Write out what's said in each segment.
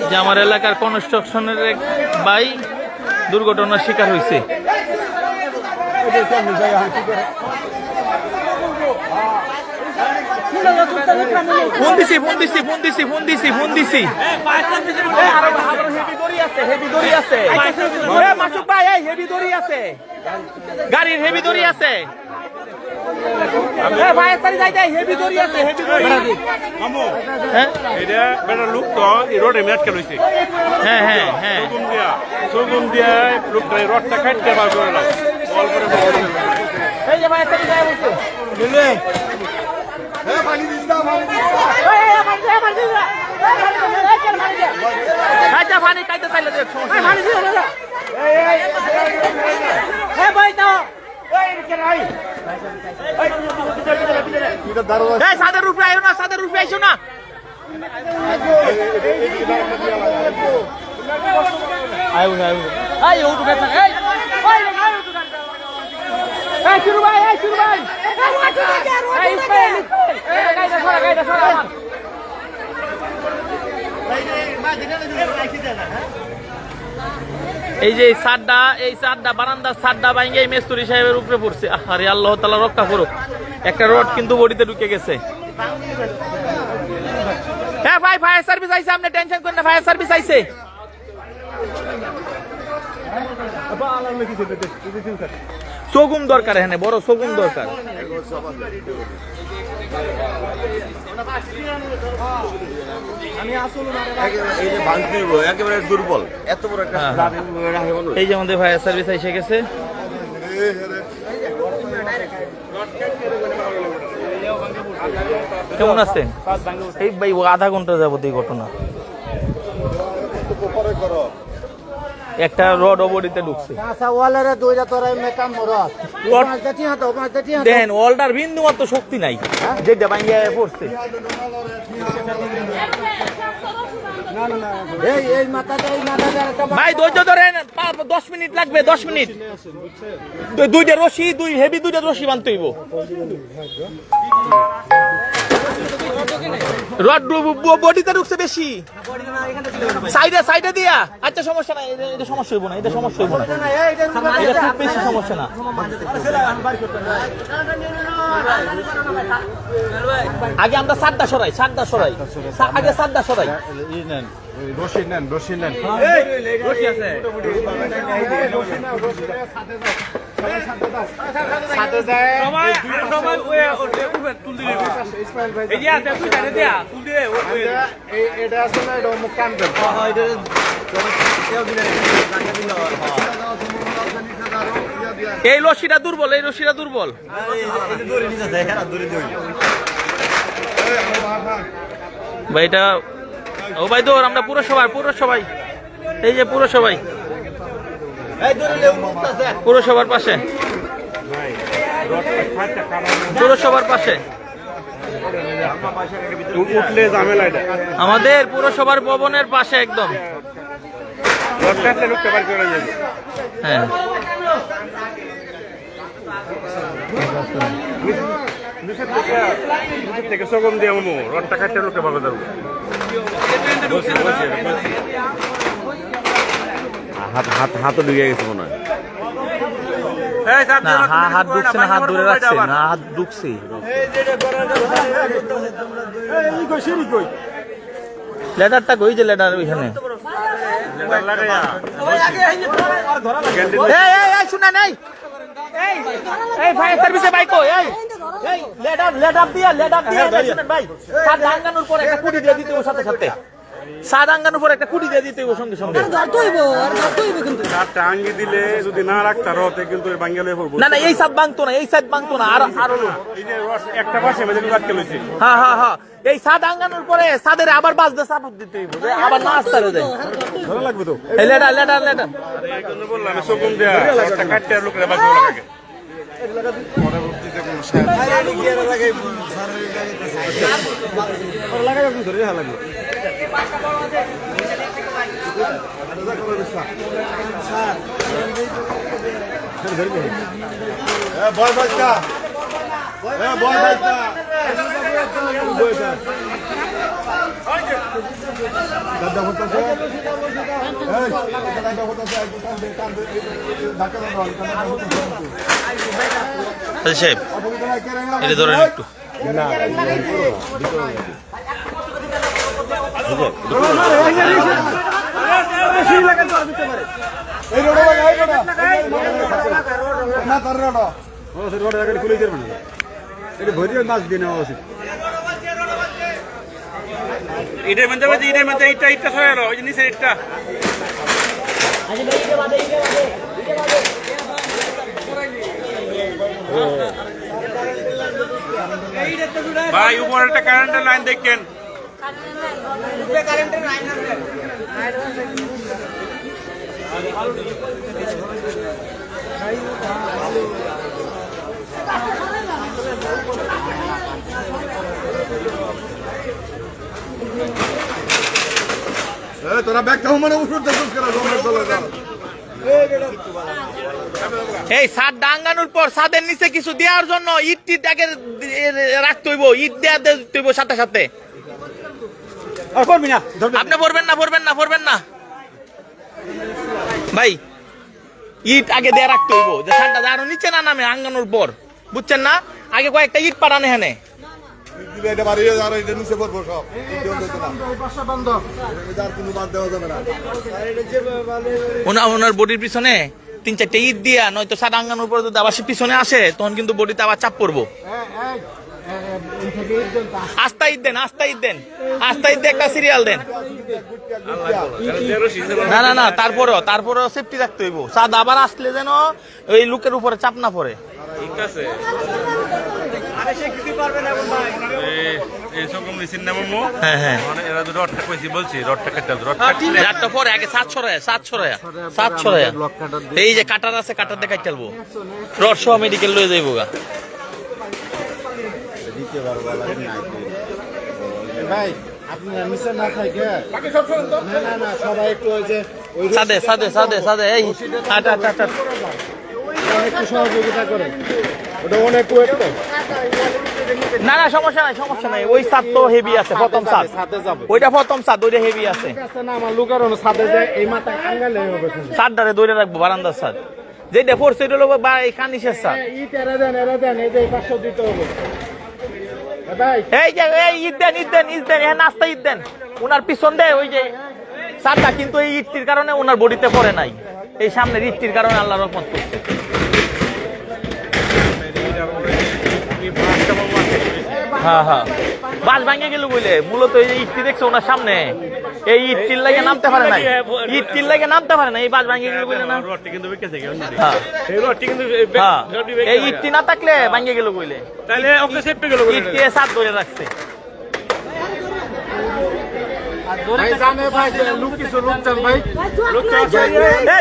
যে আমার এলাকার কনস্ট্রাকশনের এক ভাই দুর্ঘটনার শিকার হয়েছে। ফোন দিছি গাড়ির হেভি দড়ি আছে। পানি খাইতে চাইলে সাদের রূপে আইও না, সাদের রূপে আইসো না। এই যে সাদটা বারান্দার সাদটা ভাঙে এই মেস্তুরি সাহেবের উপরে পড়ছে। আরে আল্লাহ তাআলা রক্ষা করুক। একটা রড কিন্তু বডিতে ঢুকে গেছে। হ্যাঁ ভাই, ফায়ার সার্ভিস আইছে, আপনি টেনশন করেন না, ফায়ার সার্ভিস আইছে। সগুম দরকার, এখানে বড় সগুম দরকার। একেবারে দুর্বল, এত বড় একটা। এই যে আমাদের ফায়ার সার্ভিস এসে গেছে। কেমন আছেন? এই ভাই আধা ঘন্টা যাবত এই ঘটনা। একটা রড বডিতে ঢুকছে। দেখেন ওয়ালটার বিন্দু মাত্র শক্তি নাই, যেটা ভাঙিয়ে পড়ছে। ভাই ধৈর্য ধরেন, 10 মিনিট লাগবে, 10 মিনিট। দুইটা রশি, দুইটা রশি বানতে হইব। রড বডিতে ঢুকছে বেশি, সাইডে দিয়া। আচ্ছা সমস্যা নাই, এটা সমস্যা হইব না, এটা সমস্যা হইব না, এটা খুব বেশি সমস্যা না। আগে আমরা সাতটা সরাই, আগে সাতটা সরাই। রশি নেন। রশি আছে। এই রশিটা দুর্বল, ভাই এটা। ও ভাই দৌড়, আমরা পুরসভায় এই যে পুরসভার পাশে, আমাদের পুরসভার ভবনের পাশে একদম। হ্যাঁ থেকে সগম দিয়ে রডটা কাটতে লোকটা ভাবে যাবো। হাতও ঢুকে গেছে মনে হয়। হাত ঢুকছে না, হাত ধরে রাখছে না, হাত ঢুকছে। লেডারটা কই, যে লেডার ওইখানে। শুনা নাই, এই ফায়ার সার্ভিসে বাইক এই লেডার দিয়া শুনেন ভাই, সাত ভাঙানোর পর একটা কুড়ি দিয়ে দিতে হবে, সাথে সাথে সাত ভাঙানোর পর একটা কুড়ি দিয়ে দিতে হবে সঙ্গে সঙ্গে। দিলে যদি না রাখতে কিন্তু না, এই সাত ভাঙতো না, আর একটা পাশে লইছে। হ্যাঁ, এই সাত ভাঙানোর পরে সাদের আবার বাজতে সাপোর্ট দিতে হবে, আবার না আসতে হবে। ভালো লাগবে তো। এই লেডার বললাম সগুম দেয়া রডটা কাটতে লোকেরা বাকি লাগে। লাগাই বয় ভাইটা বয় ভাইটা দাদা হতেছে দাদা হতেছে সাহেব এটা ধরেন একটু না এই রোড না তার রোড ও সে রোড জায়গা খুলে যাবে না এটা ভরিয়ে মাছ দিয়ে নেওয়া উচিত এটার মধ্যে ইটা সরাই ওই যে নিচে ইটটা ভাই উপরে একটা কারেন্টের লাইন দেখেন তোরা ব্যাগটা মানে উঠুর দেখুন কেন এই ছাদ ডাঙ্গানোর পর ছাদের নিচে কিছু দেওয়ার জন্য ইট টিট আগে রাখতে হইব, ইট দেওয়া দিতে হইব সাথে সাথে। করবি না আপনি পড়বেন না ভাই, ইট আগে দেয়া রাখতে হইব যে ছাদটা আরো নিচে না নামে আঙ্গানোর পর, বুঝছেন না? আগে কয়েকটা ইট পাঠানে হেনে এটা বাড়ি আর এটা নিচে পড়বো সব বন্ধ আর কোনো বাদ দেওয়া যাবে না। ওনার বডির পিছনে 3-4টা ইট দিয়া নয়তো ছাদ আঙ্গানোর পর যদি আবার সে পিছনে আসে তখন কিন্তু বডিতে আবার চাপ পড়বো। আস্তা ইট দেন একটা সিরিয়াল দেন। না তারপরেও সেফটি রাখতে হইব, ছাদ আবার আসলে যেন ওই লোকের উপরে চাপ না পড়ে। ঠিক আছে এই যে কাটার আছে, কাটার দেখাই চলবো, রড সহ মেডিকেল লয়ে যাইব গা। ভাই আপনি নিচে না থাকে না সবাই একটু ওই যে সাদে এই একটু সহযোগিতা করেন, ওটা অনেক ওয়েট তো। না সমস্যা নাই ওই ছাদ তো হেভি আছে, প্রথম ছাদ ওইটা প্রথম ছাদ, ওইটা হেভি আছে। না আমার লোকের ছাদে যায় এই মাথা আঙ্গালে হবে, ছাদটারে দৌড়ে রাখবো, বারান্দার ছাদ যেটা পড়ছে এটা হলো বা এই কানিসের ছাদ। ইট এরা দেন এই যে 500 দিতে হবে ভাই। এই যে এই ইট দেন হ্যাঁ, নাস্তা ইট দেন ওনার পিছন দেয় ওই যে ছাদটা, কিন্তু এই ইটটির কারণে ওনার বডিতে পড়ে নাই, এই সামনের ইটটির কারণে আল্লাহ রহমত করছে। হ্যাঁ বাস ভাঙে গেল বলে মূলত এই ইটটি দেখছে ওনার সামনে, এই ইটটির লাগে নামতে পারে না, এই বাস ভাঙে গেল বলে না। এই ইটটি না থাকলে ভাঙে গেল বলে, তাহলে ওকে সেফটি গেল ইটটি ছাদ ধরে রাখছে।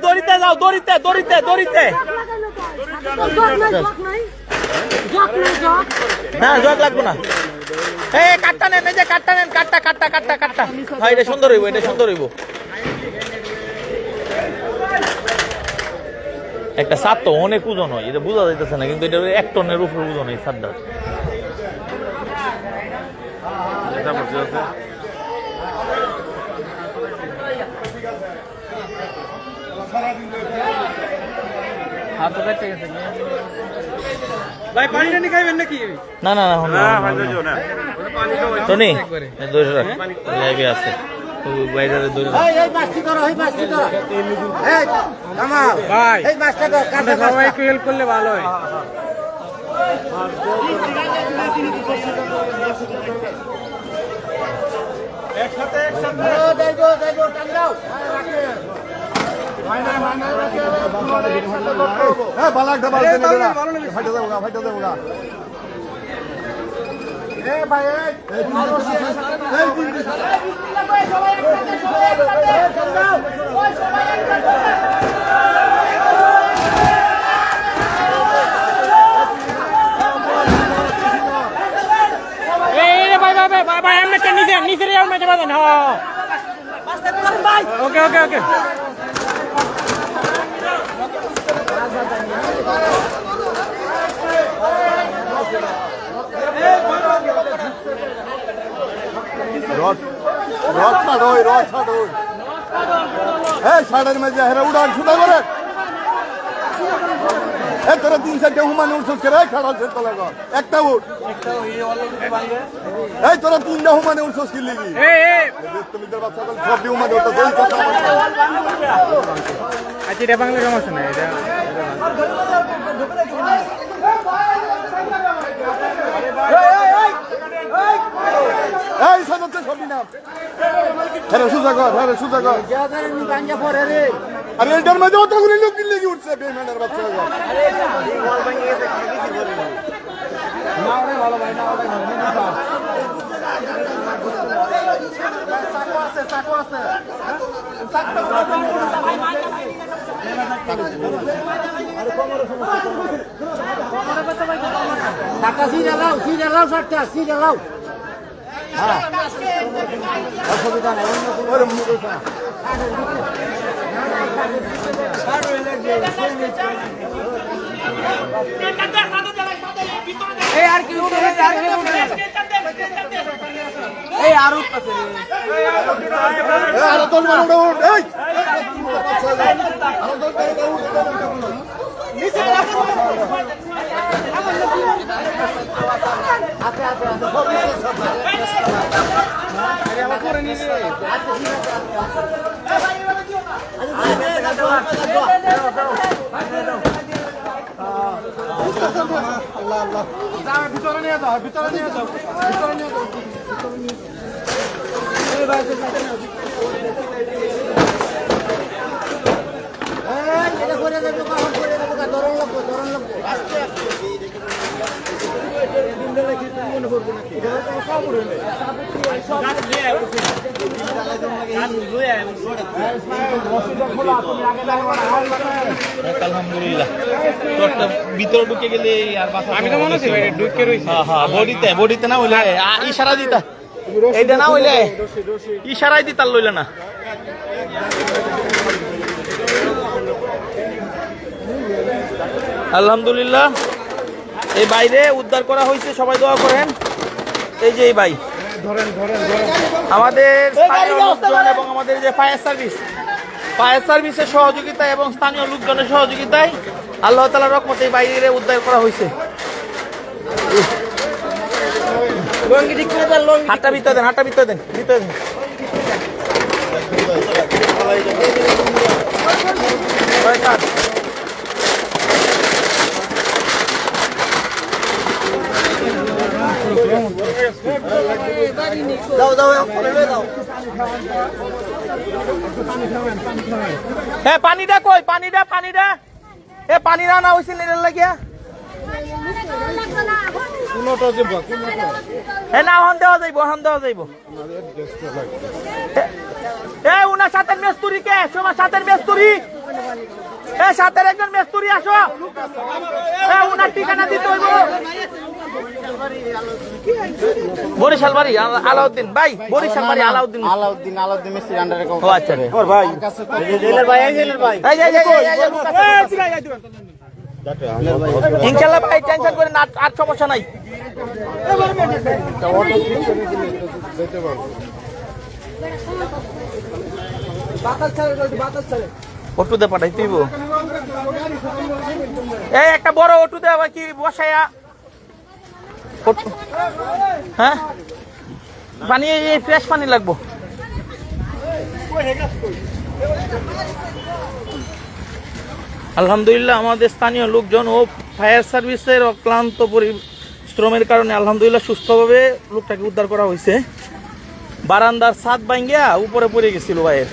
দড়িতে যাও, দড়িতে না, জগ লাগবো না। এই কাটটা নেন, এই যে কাটটা নেন, কাটটা। হ্যাঁ এটা সুন্দর হইব, একটা ছাদ তো অনেক ওজন হয়, এটা বোঝা যাইতেছে না, কিন্তু এটা 1 টনের উপর ওজন এই ছাদটা। ভাই পানি টানি খাইবেন নাকি? না টনি ধরে রাখ, লাইভে আছে বাইরে ধরে রাখ। ভাই সবাই একটু হেল্প করলে ভালো হয়। একসাথে ওকে রথ ছাড় ওই রথ ছাড় ওই এই সাড়ের মাঝে হেরা উড়ান ছুটা করে এ তোরা 3-4 হুমান উঠছস করে খাড়া ছেড়ে তো লাগা একটা উঠ এই তোরা 3টা হুমানে উঠছস কি লাগি তুমি তোর বাচ্চা বল সব হুমানে উঠতো দেই কথা আচ্ছা এটা বাংলা সমস্যা না এটা এই সাজাতে সবই না হেরা সুজা কর আরে এটার মধ্যে অতগুলো লোক কি লাগি উঠছে বেইমানের বাচ্চা এই আর কি এই আর উঠছে আরে তোর মানে উঠ এই ভিতরে নিয়ে যাও আলহামদুলিল্লাহ তোরটা ভিতরে ঢুকে গেলে আর বাসা আমি তো মনে হচ্ছে ভাই ঢুকে রইছে হ্যাঁ বডিতে না হইলে ইশারা দিতা এইটা না হইলে ইশারাই দিতার লইলে না আলহামদুলিল্লাহ এই বাইরে উদ্ধার করা হয়েছে সবাই দোয়া করেন এই যে এই ভাই আমাদের স্থানীয় লোকজন এবং আমাদের যে ফায়ার সার্ভিসের সহযোগিতায় এবং স্থানীয় লোকজনের সহযোগিতায় আল্লাহ তাআলার রহমতে এই বাইরে উদ্ধার করা হয়েছে হাতটা ভিতরে দেন হ্যাঁ পানিটা কই পানিটা এ পানি না হইছে নেড়ে লাগিয়া এ না হন দেওয়া যাইব এ উনার সাথের মেস্তুরি কে তোমার সাথের মেস্তুরি এ সাথের একজন মেস্তুরি আসো এ উনার ঠিকানা দিতে হইব বরিশাল বাড়ি আলাউদ্দিন ভাই বরিশাল বাড়ি আলাউদ্দিন মিস্ত্রি আন্ডারে ও আচ্ছা ওর ভাই জেলের ভাই ইনশাআল্লাহ ভাই টেনশন করেন আর সমস্যা নাই অটুতে পাঠাই তুইব এই একটা বড় অটুতে আবার কি বসায়া হ্যাঁ পানি ফ্রেশ পানি লাগবো আলহামদুলিল্লাহ আমাদের স্থানীয় লোকজন ও ফায়ার সার্ভিসের অক্লান্ত পরিশ্রমের কারণে আলহামদুলিল্লাহ সুস্থভাবে লোকটাকে উদ্ধার করা হয়েছে বারান্দার ছাদ ভাঙ্গিয়া উপরে পড়ে গেছিল ভাইয়ের